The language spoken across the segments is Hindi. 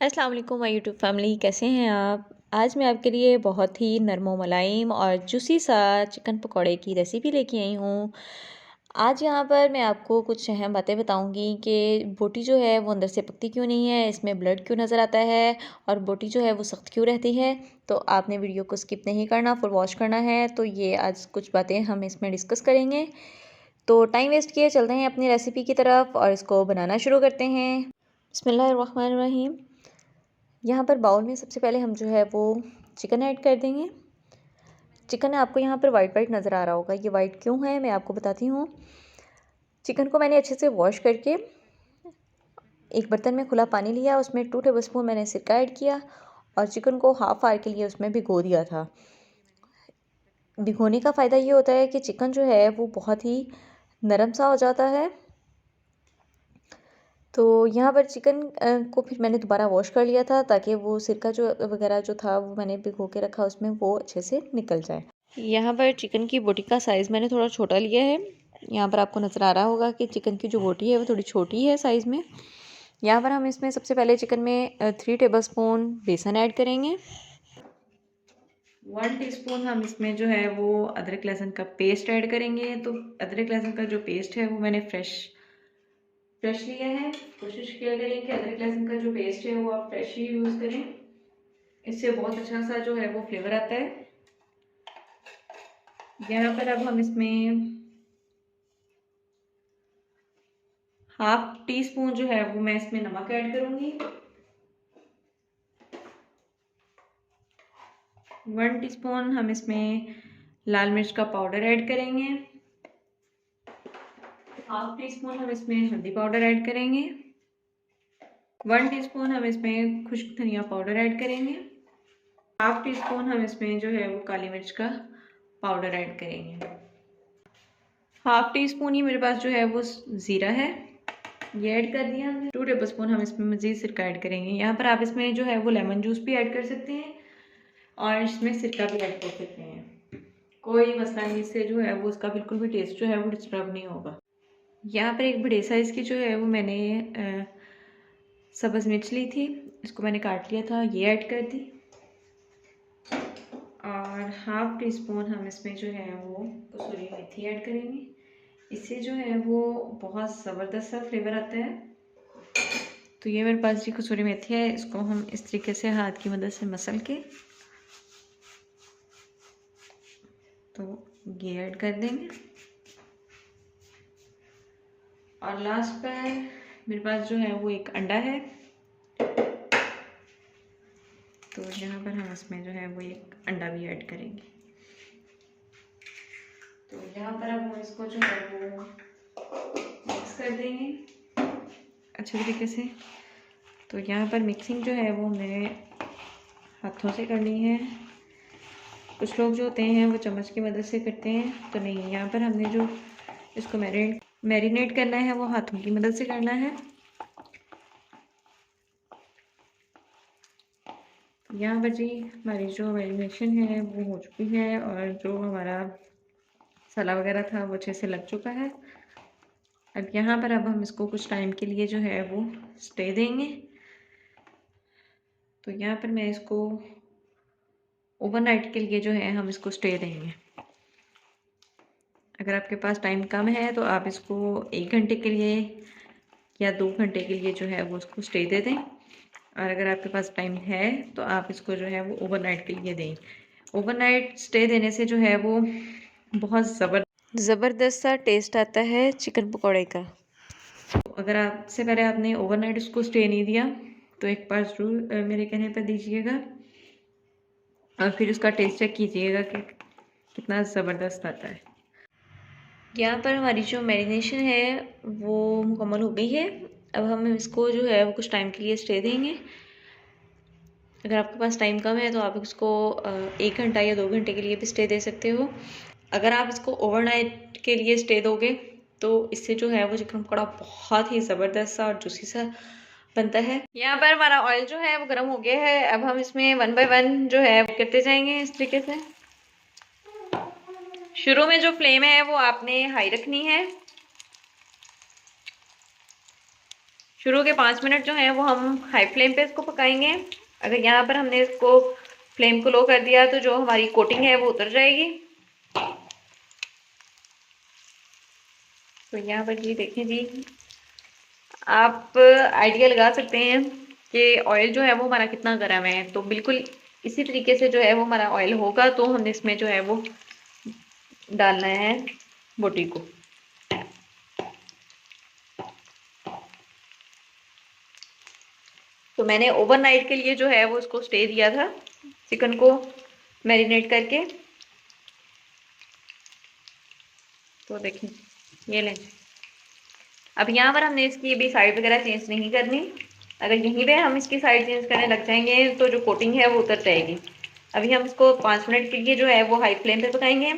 अस्सलाम वालेकुम माय यूट्यूब फैमिली, कैसे हैं आप। आज मैं आपके लिए बहुत ही नरमो मुलायम और जूसी सा चिकन पकौड़े की रेसिपी लेके आई हूँ। आज यहाँ पर मैं आपको कुछ अहम बातें बताऊँगी कि बोटी जो है वो अंदर से पकती क्यों नहीं है, इसमें ब्लड क्यों नज़र आता है और बोटी जो है वो सख्त क्यों रहती है। तो आपने वीडियो को स्किप नहीं करना, फुल वॉच करना है। तो ये आज कुछ बातें हम इसमें डिस्कस करेंगे। तो टाइम वेस्ट किए चलते हैं अपनी रेसिपी की तरफ और इसको बनाना शुरू करते हैं। बिस्मिल्लाहिर्रहमानिर्रहीम। यहाँ पर बाउल में सबसे पहले हम जो है वो चिकन ऐड कर देंगे। चिकन आपको यहाँ पर वाइट वाइट नज़र आ रहा होगा, ये वाइट क्यों है मैं आपको बताती हूँ। चिकन को मैंने अच्छे से वॉश करके एक बर्तन में खुला पानी लिया, उसमें 2 टेबलस्पून मैंने सिरका ऐड किया और चिकन को हाफ़ आवर के लिए उसमें भिगो दिया था। भिगोने का फ़ायदा ये होता है कि चिकन जो है वो बहुत ही नरम सा हो जाता है। तो यहाँ पर चिकन को फिर मैंने दोबारा वॉश कर लिया था ताकि वो सिरका जो वगैरह जो था वो मैंने भिगो के रखा उसमें वो अच्छे से निकल जाए। यहाँ पर चिकन की बोटी का साइज़ मैंने थोड़ा छोटा लिया है। यहाँ पर आपको नज़र आ रहा होगा कि चिकन की जो बोटी है वो थोड़ी छोटी है साइज़ में। यहाँ पर हम इसमें सबसे पहले चिकन में 3 टेबलस्पून बेसन ऐड करेंगे। 1 टीस्पून हम इसमें जो है वो अदरक लहसुन का पेस्ट ऐड करेंगे। तो अदरक लहसुन का जो पेस्ट है वो मैंने फ्रेश लिया है। कोशिश किया करें कि अदरक लहसुन का जो पेस्ट है वो आप फ्रेश ही यूज़ करें, इससे बहुत अच्छा सा जो है वो फ्लेवर आता है। यहाँ पर अब हम इसमें 1/2 टीस्पून जो है वो मैं इसमें नमक ऐड करूँगी। 1 टीस्पून हम इसमें लाल मिर्च का पाउडर ऐड करेंगे। 1/2 टीस्पून हम इसमें हल्दी पाउडर ऐड करेंगे। 1 टीस्पून हम इसमें खुश्क धनिया पाउडर ऐड करेंगे। 1/2 टीस्पून हम इसमें जो है वो काली मिर्च का पाउडर ऐड करेंगे। 1/2 टीस्पून ही मेरे पास जो है वो ज़ीरा है, ये ऐड कर दिया हमने। 2 टेबलस्पून हम इसमें मज़ीद सिरका ऐड करेंगे। यहाँ पर आप इसमें जो है वो लेमन जूस भी ऐड कर सकते हैं और इसमें सिरका भी ऐड कर सकते हैं, कोई मसला नहीं, इससे जो है वो उसका बिल्कुल भी टेस्ट जो है वो डिस्टर्ब नहीं होगा। यहाँ पर एक बड़े साइज़ की जो है वो मैंने सब्ज़ मिर्च ली थी, इसको मैंने काट लिया था, ये ऐड कर दी। और 1/2 टीस्पून हम इसमें जो है वो कसूरी मेथी ऐड करेंगे। इससे जो है वो बहुत ज़बरदस्त सा फ्लेवर आता है। तो ये मेरे पास जी कसूरी मेथी है, इसको हम इस तरीके से हाथ की मदद से मसल के तो ये ऐड कर देंगे। और लास्ट पर मेरे पास जो है वो एक अंडा है, तो यहाँ पर हम इसमें जो है वो एक अंडा भी ऐड करेंगे। तो यहाँ पर अब हम इसको जो है वो मिक्स कर देंगे अच्छे तरीके से। तो यहाँ पर मिक्सिंग जो है वो मेरे हाथों से करनी है। कुछ लोग जो होते हैं वो चम्मच की मदद से करते हैं, तो नहीं, यहाँ पर हमने जो इसको मैरिनेट करना है वो हाथों की मदद से करना है। यहाँ पर जी हमारी जो मैरिनेशन है वो हो चुकी है और जो हमारा मसाला वगैरह था वो अच्छे से लग चुका है। अब यहाँ पर अब हम इसको कुछ टाइम के लिए जो है वो स्टे देंगे। तो यहाँ पर मैं इसको ओवरनाइट के लिए जो है हम इसको स्टे देंगे। अगर आपके पास टाइम कम है तो आप इसको 1 घंटे के लिए या 2 घंटे के लिए जो है वो उसको स्टे दे दें, और अगर आपके पास टाइम है तो आप इसको जो है वो ओवरनाइट के लिए दें। ओवरनाइट स्टे देने से जो है वो बहुत ज़बरदस्त सा टेस्ट आता है चिकन पकौड़े का। तो अगर आपसे पहले आपने ओवरनाइट उसको स्टे नहीं दिया तो एक बार ज़रूर मेरे कहने पर दीजिएगा और फिर उसका टेस्ट चेक कीजिएगा कि कितना ज़बरदस्त आता है। यहाँ पर हमारी जो मैरिनेशन है वो मुकम्मल हो गई है। अब हम इसको जो है वो कुछ टाइम के लिए स्टे देंगे। अगर आपके पास टाइम कम है तो आप इसको 1 घंटा या 2 घंटे के लिए भी स्टे दे सकते हो। अगर आप इसको ओवरनाइट के लिए स्टे दोगे तो इससे जो है वो चिकन पकौड़ा बहुत ही ज़बरदस्त सा और जूसी सा बनता है। यहाँ पर हमारा ऑयल जो है वो गर्म हो गया है। अब हम इसमें 1 बाय 1 जो है करते जाएंगे इस तरीके से। शुरू में जो फ्लेम है वो आपने हाई रखनी है। शुरू के 5 मिनट जो है वो हम हाई फ्लेम पे इसको पकाएंगे। अगर यहाँ पर हमने इसको फ्लेम को लो कर दिया तो जो हमारी कोटिंग है वो उतर जाएगी। तो यहाँ पर जी देखें जी, आप आइडिया लगा सकते हैं कि ऑयल जो है वो हमारा कितना गर्म है। तो बिल्कुल इसी तरीके से जो है वो हमारा ऑयल होगा तो हमने इसमें जो है वो डालना है बोटी को। तो मैंने ओवरनाइट के लिए जो है वो उसको स्टे दिया था, चिकन को मैरिनेट करके। तो देखिए ये लें। अब यहाँ पर हमने इसकी भी साइड वगैरह चेंज नहीं करनी। अगर यहीं पे हम इसकी साइड चेंज करने लग जाएंगे तो जो कोटिंग है वो उतर जाएगी। अभी हम इसको 5 मिनट के लिए जो है वो हाई फ्लेम पे पकाएंगे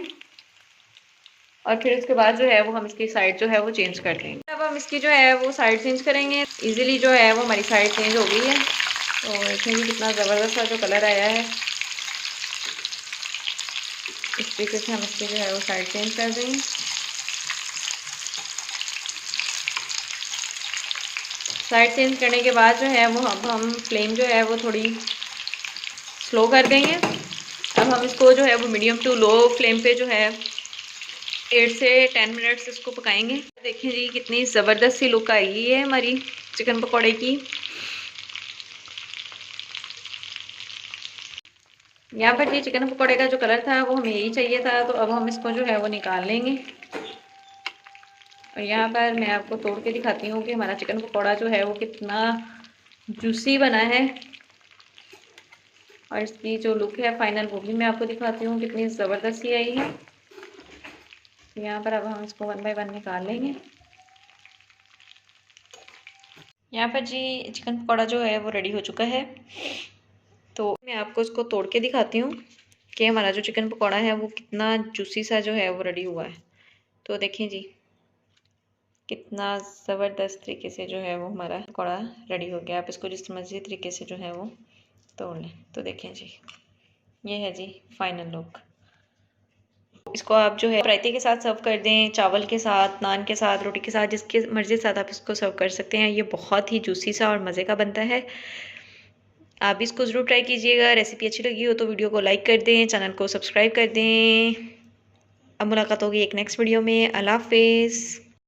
और फिर उसके बाद जो है वो हम इसकी साइड जो है वो चेंज कर लेंगे। अब हम इसकी जो है वो साइड चेंज करेंगे। इजीली जो है वो हमारी साइड चेंज हो गई है। तो इसमें भी कितना ज़बरदस्त सा जो कलर आया है, इस तरीके से हम इसकी जो है वो साइड चेंज कर देंगे। साइड चेंज करने के बाद जो है वो अब हम फ्लेम जो है वो थोड़ी स्लो कर देंगे। अब हम इसको जो है वो मीडियम टू लो फ्लेम पे जो है 8 से 10 मिनट्स इसको पकाएंगे। देखें जी कितनी ज़बरदस्त सी लुक आई है हमारी चिकन पकौड़े की। यहाँ पर जी चिकन पकौड़े का जो कलर था वो हमें यही चाहिए था। तो अब हम इसको जो है वो निकाल लेंगे। और यहाँ पर मैं आपको तोड़ के दिखाती हूँ कि हमारा चिकन पकौड़ा जो है वो कितना जूसी बना है। और इसकी जो लुक है फाइनल वो भी मैं आपको दिखाती हूँ कितनी ज़बरदस्त सी आई है। तो यहाँ पर अब हम इसको 1 बाय 1 निकाल लेंगे। यहाँ पर जी चिकन पकौड़ा जो है वो रेडी हो चुका है। तो मैं आपको इसको तोड़ के दिखाती हूँ कि हमारा जो चिकन पकौड़ा है वो कितना जूसी सा जो है वो रेडी हुआ है। तो देखें जी कितना ज़बरदस्त तरीके से जो है वो हमारा पकौड़ा रेडी हो गया। आप इसको जिस मर्जी तरीके से जो है वो तोड़ लें। तो देखें जी ये है जी फाइनल लुक। इसको आप जो है रायते के साथ सर्व कर दें, चावल के साथ, नान के साथ, रोटी के साथ, जिसके मर्जी के साथ आप इसको सर्व कर सकते हैं। ये बहुत ही जूसी सा और मज़े का बनता है। आप भी इसको ज़रूर ट्राई कीजिएगा। रेसिपी अच्छी लगी हो तो वीडियो को लाइक कर दें, चैनल को सब्सक्राइब कर दें। अब मुलाकात होगी एक नेक्स्ट वीडियो में। अल्लाह हाफिज़।